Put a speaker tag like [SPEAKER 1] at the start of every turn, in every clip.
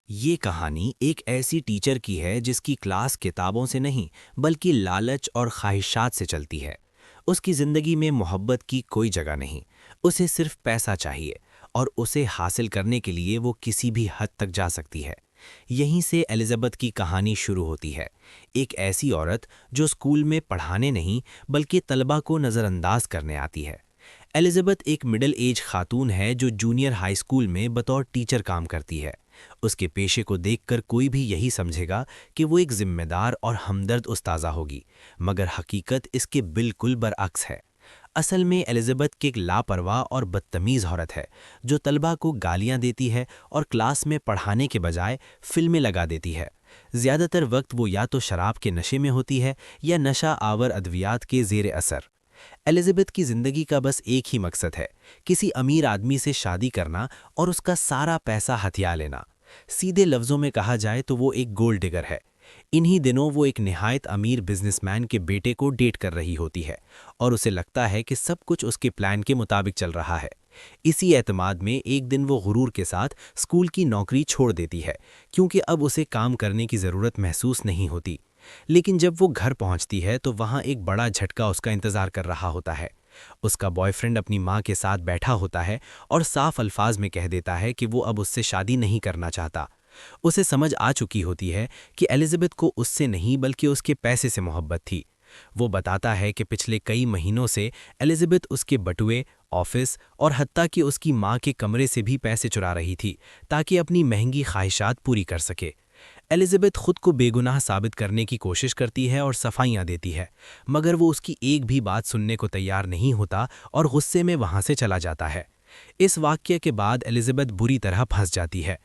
[SPEAKER 1] ये कहानी एक ऐसी टीचर की है जिसकी क्लास किताबों से नहीं बल्कि लालच और ख्वाहिशात से चलती है। उसकी ज़िंदगी में मोहब्बत की कोई जगह नहीं। उसे सिर्फ पैसा चाहिए और उसे हासिल करने के लिए वो किसी भी हद तक जा सकती है। यहीं से एलिज़ाबेथ की कहानी शुरू होती है। एक ऐसी औरत जो स्कूल में पढ़ाने नहीं बल्कि तलबा को नज़रअंदाज करने आती है। एलिज़ाबेथ एक मिडिल एज खातून है जो जूनियर हाई स्कूल में बतौर टीचर काम करती है। उसके पेशे को देखकर कोई भी यही समझेगा कि वो एक जिम्मेदार और हमदर्द उस्ताज़ा होगी, मगर हकीकत इसके बिल्कुल बरअक्स है। असल में एलिज़ाबेथ की एक लापरवाह और बदतमीज़ औरत है जो तलबा को गालियां देती है और क्लास में पढ़ाने के बजाय फिल्में लगा देती है। ज़्यादातर वक्त वो या तो शराब के नशे में होती है या नशा आवर अद्वियात के ज़ेर असर। एलिज़ाबेथ की ज़िंदगी का बस एक ही मकसद है, किसी अमीर आदमी से शादी करना और उसका सारा पैसा हथिया लेना। सीधे लफ्ज़ों में कहा जाए तो वो एक गोल्ड डिगर है। इन्हीं दिनों वो एक निहायत अमीर बिजनेसमैन के बेटे को डेट कर रही होती है और उसे लगता है कि सब कुछ उसके प्लान के मुताबिक चल रहा है। इसी एतमाद में एक दिन वो गुरूर के साथ स्कूल की नौकरी छोड़ देती है, क्योंकि अब उसे काम करने की ज़रूरत महसूस नहीं होती। लेकिन जब वो घर पहुंचती है तो वहां एक बड़ा झटका उसका इंतजार कर रहा होता है। उसका बॉयफ्रेंड अपनी माँ के साथ बैठा होता है और साफ अल्फाज में कह देता है कि वो अब उससे शादी नहीं करना चाहता। उसे समझ आ चुकी होती है कि एलिज़ाबेथ को उससे नहीं बल्कि उसके पैसे से मोहब्बत थी। वो बताता है कि पिछले कई महीनों से एलिज़ाबेथ उसके बटुए, ऑफिस और हत्ता कि उसकी माँ के कमरे से भी पैसे चुरा रही थी ताकि अपनी महंगी ख्वाहिशात पूरी कर सके। एलिज़ाबेथ खुद को बेगुनाह साबित करने की कोशिश करती है और सफाइयाँ देती है, मगर वो उसकी एक भी बात सुनने को तैयार नहीं होता और गुस्से में वहाँ से चला जाता है। इस वाक़ये के बाद एलिज़ाबेथ बुरी तरह फंस जाती है।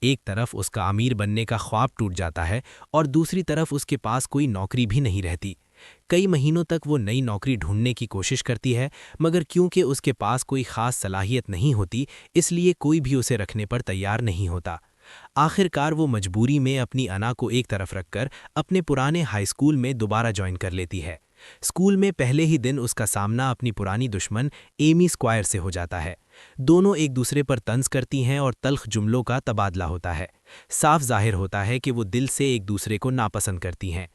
[SPEAKER 1] एक तरफ उसका अमीर बनने का ख्वाब टूट जाता है और दूसरी तरफ उसके पास कोई नौकरी भी नहीं रहती। कई महीनों तक वो नई नौकरी ढूंढने की कोशिश करती है, मगर क्योंकि उसके पास कोई ख़ास सलाहियत नहीं होती, इसलिए कोई भी उसे रखने पर तैयार नहीं होता। आखिरकार वो मजबूरी में अपनी अना को एक तरफ रखकर अपने पुराने हाई स्कूल में दोबारा ज्वाइन कर लेती है। स्कूल में पहले ही दिन उसका सामना अपनी पुरानी दुश्मन एमी स्क्वायर से हो जाता है। दोनों एक दूसरे पर तंज करती हैं और तल्ख जुमलों का तबादला होता है। साफ जाहिर होता है कि वो दिल से एक दूसरे को नापसंद करती हैं।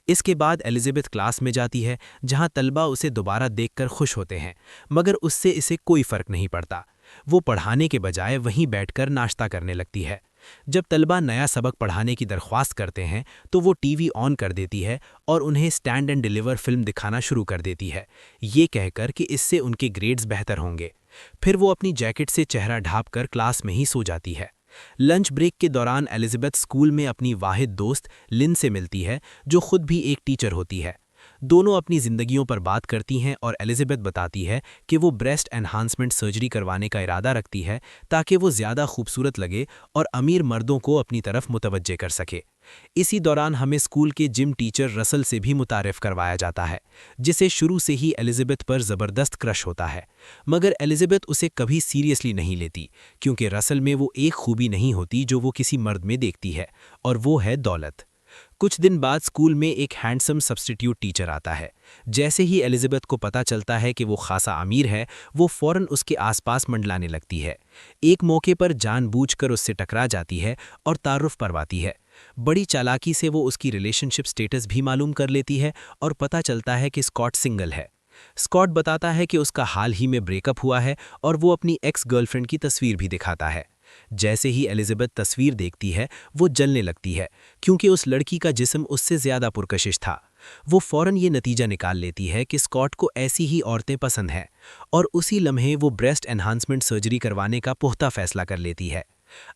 [SPEAKER 1] इसके बाद एलिज़ाबेथ क्लास में जाती है, जहां तलबा उसे दोबारा देखकर खुश होते हैं, मगर उससे इसे कोई फ़र्क नहीं पड़ता। वो पढ़ाने के बजाय वहीं बैठकर नाश्ता करने लगती है। जब तलबा नया सबक पढ़ाने की दरख्वास्त करते हैं तो वो टीवी ऑन कर देती है और उन्हें स्टैंड एंड डिलीवर फिल्म दिखाना शुरू कर देती है, ये कहकर कि इससे उनके ग्रेड्स बेहतर होंगे। फिर वो अपनी जैकेट से चेहरा ढांपकर क्लास में ही सो जाती है। लंच ब्रेक के दौरान एलिज़ाबेथ स्कूल में अपनी वाहिद दोस्त लिन से मिलती है, जो खुद भी एक टीचर होती है। दोनों अपनी ज़िंदगियों पर बात करती हैं और एलिज़ाबेथ बताती है कि वो ब्रेस्ट एनहांसमेंट सर्जरी करवाने का इरादा रखती है ताकि वो ज़्यादा खूबसूरत लगे और अमीर मर्दों को अपनी तरफ मुतवज्जे कर सके। इसी दौरान हमें स्कूल के जिम टीचर रसल से भी मुतारिफ करवाया जाता है, जिसे शुरू से ही एलिज़ाबेथ पर ज़बरदस्त क्रश होता है। मगर एलिज़ाबेथ उसे कभी सीरियसली नहीं लेती, क्योंकि रसल में वो एक खूबी नहीं होती जो वो किसी मर्द में देखती है, और वो है दौलत। कुछ दिन बाद स्कूल में एक हैंडसम सब्स्टिट्यूट टीचर आता है। जैसे ही एलिज़ाबेथ को पता चलता है कि वो खासा अमीर है, वो फ़ौरन उसके आसपास मंडलाने लगती है। एक मौके पर जानबूझकर उससे टकरा जाती है और तारुफ करवाती है। बड़ी चालाकी से वो उसकी रिलेशनशिप स्टेटस भी मालूम कर लेती है और पता चलता है कि स्कॉट सिंगल है। स्कॉट बताता है कि उसका हाल ही में ब्रेकअप हुआ है और वो अपनी एक्स गर्लफ्रेंड की तस्वीर भी दिखाता है। जैसे ही एलिज़ाबेथ तस्वीर देखती है, वो जलने लगती है, क्योंकि उस लड़की का जिस्म उससे ज़्यादा पुरकशिश था। वो फ़ौरन ये नतीजा निकाल लेती है कि स्कॉट को ऐसी ही औरतें पसंद हैं, और उसी लम्हे वो ब्रेस्ट एनहांसमेंट सर्जरी करवाने का पुख्ता फैसला कर लेती है।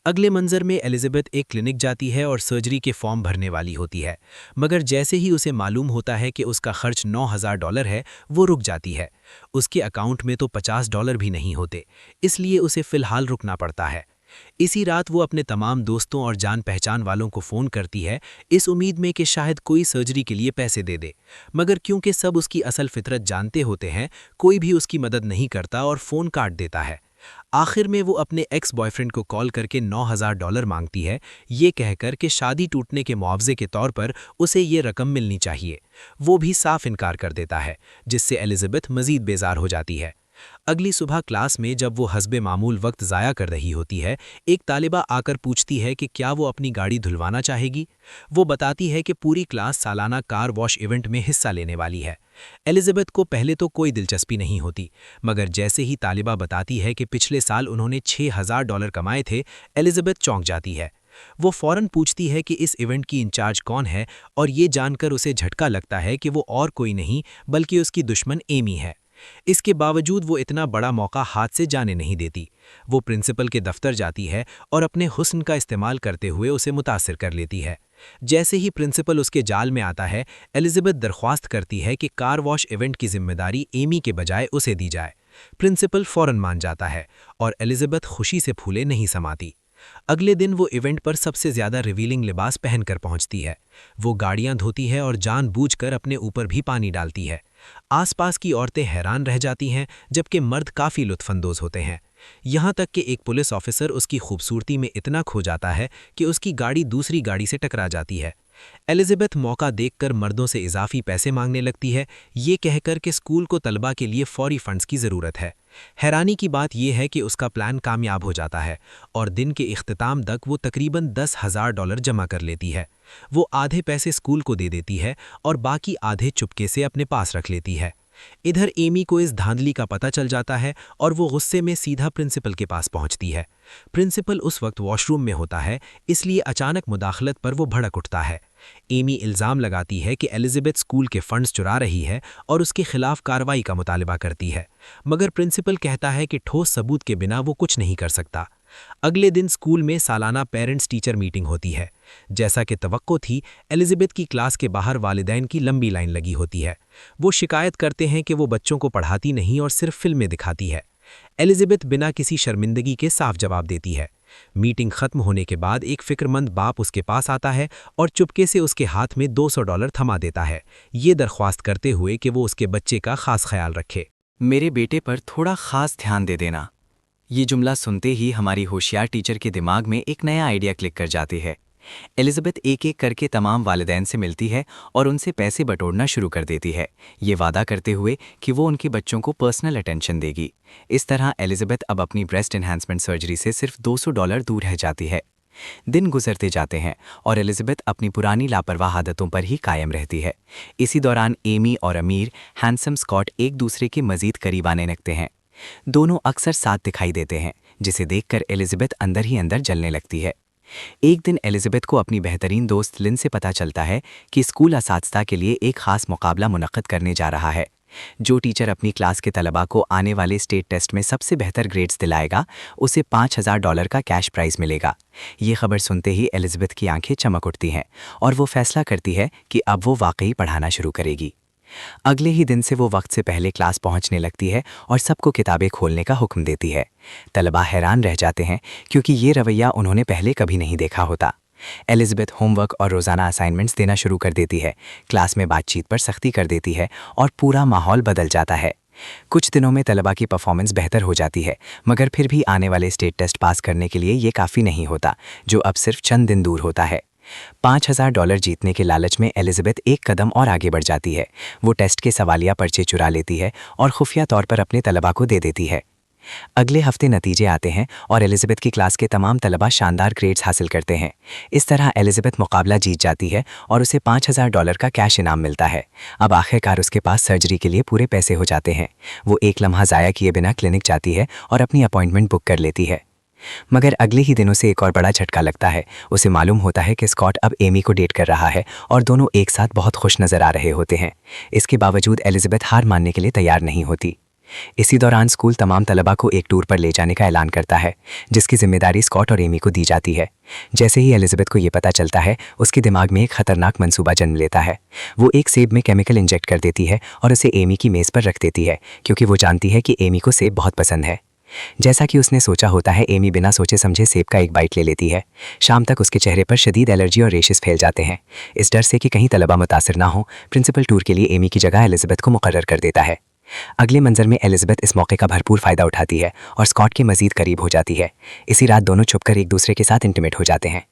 [SPEAKER 1] अगले मंजर में एलिज़ाबेथ एक क्लिनिक जाती है और सर्जरी के फॉर्म भरने वाली होती है, मगर जैसे ही उसे मालूम होता है कि उसका खर्च $9,000 है, वो रुक जाती है। उसके अकाउंट में तो $50 भी नहीं होते, इसलिए उसे फ़िलहाल रुकना पड़ता है। इसी रात वो अपने तमाम दोस्तों और जान पहचान वालों को फ़ोन करती है, इस उम्मीद में कि शायद कोई सर्जरी के लिए पैसे दे दे, मगर क्योंकि सब उसकी असल फितरत जानते होते हैं, कोई भी उसकी मदद नहीं करता और फ़ोन काट देता है। आखिर में वो अपने एक्स बॉयफ्रेंड को कॉल करके $9,000 मांगती है, ये कहकर कि शादी टूटने के मुआवजे के तौर पर उसे ये रकम मिलनी चाहिए। वो भी साफ इनकार कर देता है, जिससे एलिज़ाबेथ मज़ीद बेजार हो जाती है। अगली सुबह क्लास में जब वो हस्बे मामूल वक्त ज़ाया कर रही होती है, एक तालिबा आकर पूछती है कि क्या वो अपनी गाड़ी धुलवाना चाहेगी। वो बताती है कि पूरी क्लास सालाना कार वॉश इवेंट में हिस्सा लेने वाली है। एलिज़ाबेथ को पहले तो कोई दिलचस्पी नहीं होती, मगर जैसे ही तालिबा बताती है कि पिछले साल उन्होंने $6000 कमाए थे, एलिज़ाबेथ चौंक जाती है। वो फौरन पूछती है कि इस इवेंट की इंचार्ज कौन है, और ये जानकर उसे झटका लगता है कि वो और कोई नहीं बल्कि उसकी दुश्मन एमी है। इसके बावजूद वो इतना बड़ा मौका हाथ से जाने नहीं देती। वो प्रिंसिपल के दफ्तर जाती है और अपने हुस्न का इस्तेमाल करते हुए उसे मुतासिर कर लेती है। जैसे ही प्रिंसिपल उसके जाल में आता है, एलिज़ाबेथ दरख्वास्त करती है कि कार वॉश इवेंट की जिम्मेदारी एमी के बजाय उसे दी जाए। प्रिंसिपल फौरन मान जाता है और एलिज़ाबेथ खुशी से फूले नहीं समाती। अगले दिन वो इवेंट पर सबसे ज्यादा रिवीलिंग लिबास पहनकर पहुंचती है। वो गाड़ियां धोती है और जानबूझकर अपने ऊपर भी पानी डालती है। आसपास की औरतें हैरान रह जाती हैं, जबकि मर्द काफी लुत्फानंदोज होते हैं। यहाँ तक कि एक पुलिस ऑफिसर उसकी खूबसूरती में इतना खो जाता है कि उसकी गाड़ी दूसरी गाड़ी से टकरा जाती है। एलिज़ाबेथ मौका देखकर मर्दों से इजाफी पैसे मांगने लगती है, ये कहकर कि स्कूल को तलबा के लिए फौरी फंड्स की ज़रूरत है। हैरानी की बात यह है कि उसका प्लान कामयाब हो जाता है और दिन के इख्तिताम तक वो तकरीबन $10,000 जमा कर लेती है। वो आधे पैसे स्कूल को दे देती है और बाकी आधे चुपके से अपने पास रख लेती है। इधर एमी को इस धांधली का पता चल जाता है और वो गुस्से में सीधा प्रिंसिपल के पास पहुंचती है। प्रिंसिपल उस वक्त वॉशरूम में होता है, इसलिए अचानक मुदाखलत पर वो भड़क उठता है। एमी इल्ज़ाम लगाती है कि एलिज़ाबेथ स्कूल के फंड्स चुरा रही है और उसके खिलाफ कार्रवाई का मुतालबा करती है, मगर प्रिंसिपल कहता है कि ठोस सबूत के बिना वो कुछ नहीं कर सकता। अगले दिन स्कूल में सालाना पेरेंट्स टीचर मीटिंग होती है। जैसा कि तवक्को थी, एलिज़ाबेथ की क्लास के बाहर वालिदैन की लंबी लाइन लगी होती है। वो शिकायत करते हैं कि वो बच्चों को पढ़ाती नहीं और सिर्फ फिल्में दिखाती है। एलिज़ाबेथ बिना किसी शर्मिंदगी के साफ जवाब देती है। मीटिंग खत्म होने के बाद एक फिक्रमंद बाप उसके पास आता है और चुपके से उसके हाथ में $200 थमा देता है, ये दरख्वास्त करते हुए कि वो उसके बच्चे का खास ख्याल रखे।
[SPEAKER 2] मेरे बेटे पर थोड़ा खास ध्यान दे देना। ये जुमला सुनते ही हमारी होशियार टीचर के दिमाग में एक नया आइडिया क्लिक कर जाती है। एलिज़ाबेथ एक एक करके तमाम वालिदैन से मिलती है और उनसे पैसे बटोरना शुरू कर देती है, ये वादा करते हुए कि वो उनके बच्चों को पर्सनल अटेंशन देगी। इस तरह एलिज़ाबेथ अब अपनी ब्रेस्ट एनहांसमेंट सर्जरी से सिर्फ $200 दूर रह जाती है। दिन गुजरते जाते हैं और एलिज़ाबेथ अपनी पुरानी लापरवाह आदतों पर ही कायम रहती है। इसी दौरान एमी और अमीर हैंडसम स्कॉट एक दूसरे के मज़ीद करीब आने लगते हैं। दोनों अक्सर साथ दिखाई देते हैं, जिसे देखकर एलिज़ाबेथ अंदर ही अंदर जलने लगती है। एक दिन एलिज़ाबेथ को अपनी बेहतरीन दोस्त लिन से पता चलता है कि स्कूल असातिज़ा के लिए एक ख़ास मुकाबला मुनक़्क़द करने जा रहा है। जो टीचर अपनी क्लास के तलबा को आने वाले स्टेट टेस्ट में सबसे बेहतर ग्रेड्स दिलाएगा, उसे $5000 का कैश प्राइज़ मिलेगा। ये खबर सुनते ही एलिज़ाबेथ की आंखें चमक उठती हैं और वो फैसला करती है कि अब वो वाकई पढ़ाना शुरू करेगी। अगले ही दिन से वो वक्त से पहले क्लास पहुंचने लगती है और सबको किताबें खोलने का हुक्म देती है। तलबा हैरान रह जाते हैं क्योंकि ये रवैया उन्होंने पहले कभी नहीं देखा होता। एलिज़ाबेथ होमवर्क और रोज़ाना असाइनमेंट्स देना शुरू कर देती है, क्लास में बातचीत पर सख्ती कर देती है और पूरा माहौल बदल जाता है। कुछ दिनों में तलबा की परफॉर्मेंस बेहतर हो जाती है, मगर फिर भी आने वाले स्टेट टेस्ट पास करने के लिए ये काफ़ी नहीं होता, जो अब सिर्फ चंद दिन दूर होता है। $5000 जीतने के लालच में एलिज़ाबेथ एक कदम और आगे बढ़ जाती है। वो टेस्ट के सवालिया पर्चे चुरा लेती है और खुफिया तौर पर अपने तलबा को दे देती है। अगले हफ्ते नतीजे आते हैं और एलिज़ाबेथ की क्लास के तमाम तलबा शानदार ग्रेड्स हासिल करते हैं। इस तरह एलिज़ाबेथ मुकाबला जीत जाती है और उसे $5000 का कैश इनाम मिलता है। अब आखिरकार उसके पास सर्जरी के लिए पूरे पैसे हो जाते हैं। वो एक लम्हा ज़ाया किए बिना क्लिनिक जाती है और अपनी अपॉइंटमेंट बुक कर लेती है। मगर अगले ही दिनों से एक और बड़ा झटका लगता है। उसे मालूम होता है कि स्कॉट अब एमी को डेट कर रहा है और दोनों एक साथ बहुत खुश नज़र आ रहे होते हैं। इसके बावजूद एलिज़ाबेथ हार मानने के लिए तैयार नहीं होती। इसी दौरान स्कूल तमाम तलबा को एक टूर पर ले जाने का ऐलान करता है, जिसकी जिम्मेदारी स्कॉट और एमी को दी जाती है। जैसे ही एलिज़ाबेथ को ये पता चलता है, उसके दिमाग में एक खतरनाक मंसूबा जन्म लेता है। वो एक सेब में केमिकल इंजेक्ट कर देती है और उसे एमी की मेज़ पर रख देती है, क्योंकि वो जानती है कि एमी को सेब बहुत पसंद है। जैसा कि उसने सोचा होता है, एमी बिना सोचे समझे सेब का एक बाइट ले लेती है। शाम तक उसके चेहरे पर शदीद एलर्जी और रेशेस फैल जाते हैं। इस डर से कि कहीं तलबा मुतासिर ना हो, प्रिंसिपल टूर के लिए एमी की जगह एलिज़ाबेथ को मुकर्रर कर देता है। अगले मंजर में एलिज़ाबेथ इस मौके का भरपूर फ़ायदा उठाती है और स्कॉट के मज़ीद करीब हो जाती है। इसी रात दोनों छुपकर एक दूसरे के साथ इंटीमेट हो जाते हैं।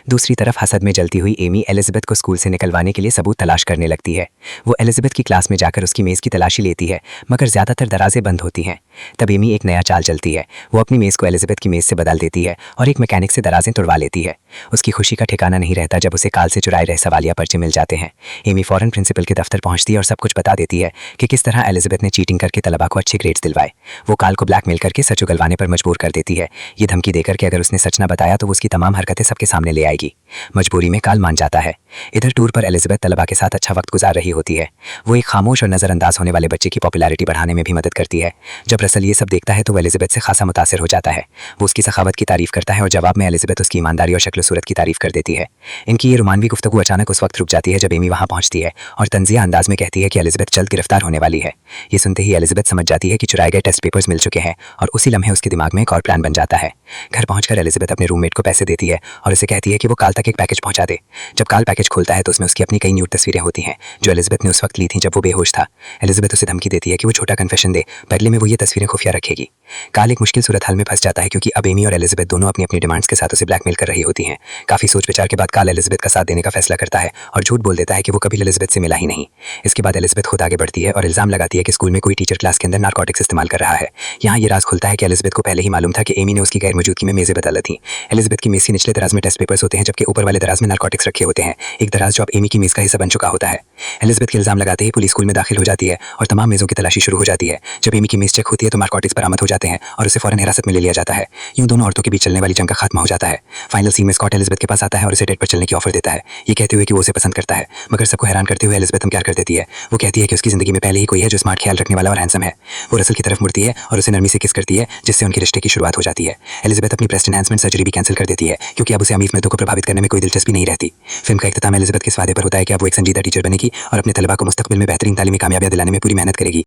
[SPEAKER 2] दूसरी तरफ हसद में जलती हुई एमी एलिजाबेथ को स्कूल से निकलवाने के लिए सबूत तलाश करने लगती है। वो एलिजाबेथ की क्लास में जाकर उसकी मेज़ की तलाशी लेती है, मगर ज़्यादातर दराजें बंद होती हैं। तब एमी एक नया चाल चलती है। वो अपनी मेज़ को एलिजाबेथ की मेज़ से बदल देती है और एक मैकेनिक से दराजें तुड़वा लेती है। उसकी खुशी का ठिकाना नहीं रहता जब उसे काल से चुराए रहे सवालिया पर्चे मिल जाते हैं। एमी फौरन प्रिंसिपल के दफ्तर पहुंचती है और सब कुछ बता देती है कि किस तरह एलिजाबेथ ने चीटिंग करके तलबा को अच्छे ग्रेड्स दिलवाए। वो काल को ब्लैकमेल करके सच उगलवाने पर मजबूर कर देती है, ये धमकी देकर कि अगर उसने सच न बताया तो वो उसकी तमाम हरकतें सबके सामने ले आएगी। मजबूरी में काल मान जाता है। इधर टूर पर एलिजाबेथ तलबा के साथ अच्छा वक्त गुजार रही होती है। वो एक खामोश और नज़रअंदाज होने वाले बच्चे की पॉपुलैरिटी बढ़ाने में भी मदद करती है। जब रसल ये सब देखता है तो वो एलिजाबेथ से खासा मुतासिर हो जाता है। वो उसकी सखावत की तारीफ करता है और जवाब में एलिजाबेथ उसकी ईमानदारी और शक्ल सूरत की तारीफ कर देती है। इनकी ये रोमानवी गुफ्तगू अचानक उस वक्त रुक जाती है जब एमी वहाँ पहुंचती है और तंजिया अंदाज में कहती है कि एलिजाबेथ जल्द गिरफ्तार होने वाली है। ये सुनते ही एलिजाबेथ समझ जाती है कि चुराए गए टेस्ट पेपर्स मिल चुके हैं और उसी लम्हे उसके दिमाग में एक और प्लान बन जाता है। घर पहुंचकर एलिजाबेथ अपने रूममेट को पैसे देती है और उसे कहती है कि वो काल तक एक पैकेज पहुंचा दे। जब काल पैकेज खोलता है तो उसमें उसकी अपनी कई न्यूड तस्वीरें होती हैं जो एलिजाबेथ ने उस वक्त ली थी जब वो बेहोश था। एलिजाबेथ उसे धमकी देती है कि वो छोटा कन्फेशन दे, बदले में वो ये तस्वीरें खुफिया रखेगी। काल एक मुश्किल सूरत हाल में फंस जाता है क्योंकि अब एमी और एलिजाबेथ दोनों अपनी अपनी डिमांड्स के साथ उसे ब्लैकमेल कर रही होती हैं। काफी सोच विचार के बाद काल एलिजाबेथ का साथ देने का फैसला करता है और झूठ बोल देता है कि वो कभी एलिजाबेथ से मिला ही नहीं। इसके बाद एलिजाबेथ खुद आगे बढ़ती है और इल्जाम लगाती है कि स्कूल में कोई टीचर क्लास के अंदर नारकोटिक्स इस्तेमाल कर रहा है। यहाँ ये राज खुलता है कि एलिजाबेथ को पहले ही मालूम था कि एमी ने उसकी गैर मौजूदगी में मेजें बदल थी। एलिजाबेथ की मेज के निचले दराज में टेस्ट पेपर्स होते हैं जबकि ऊपर वाले दराज में नारकोटिक्स रखे होते हैं। एक दराज जो अब एमी की मेज का हिस्सा बन चुका होता है। एलिजाबेथ के इल्जाम लगाते ही पुलिस स्कूल में दाखिल हो जाती है और तमाम मेजों की तलाशी शुरू हो जाती है। जब एमी की मेज चेक होती है तो नारकोटिक्स बरामद हो जाते हैं और उसे फौरन हिरासत में ले लिया जाता है। यूं दोनों औरतों के बीच चलने वाली जंग का खात्मा हो जाता है। फाइनल सीन में स्कॉट एलिजाबेथ के पास आता है और उसे डेट पर चलने की ऑफर देता है, ये कहते हुए कि वो उसे पसंद करता है। मगर सबको हैरान करते हुए एलिजाबेथ प्यार कर देती है। वो कहती है कि उसकी जिंदगी में पहले ही कोई है जो स्मार्ट ख्याल रखने वाला और हैंडसम है। वो रसल की तरफ मुड़ती है और उसे नरमी से किस करती है जिससे उनके रिश्ते की शुरुआत हो जाती है। एलिजाबेथ अपनी ब्रेस्ट एनहांसमेंट सर्जरी भी कैंसिल कर देती है क्योंकि अब उसे अमीफ मर्दों को प्रभावित करने में कोई दिलचस्पी नहीं रहती। फिल्म का इख्तिताम एलिजाबेथ के इस वादे पर होता है कि अब वो एक संजीदा टीचर बनेगी और अपने तलबा को मुस्तकबिल में बेहतरीन तालीमी कामयाबियां दिलाने में पूरी मेहनत करेगी।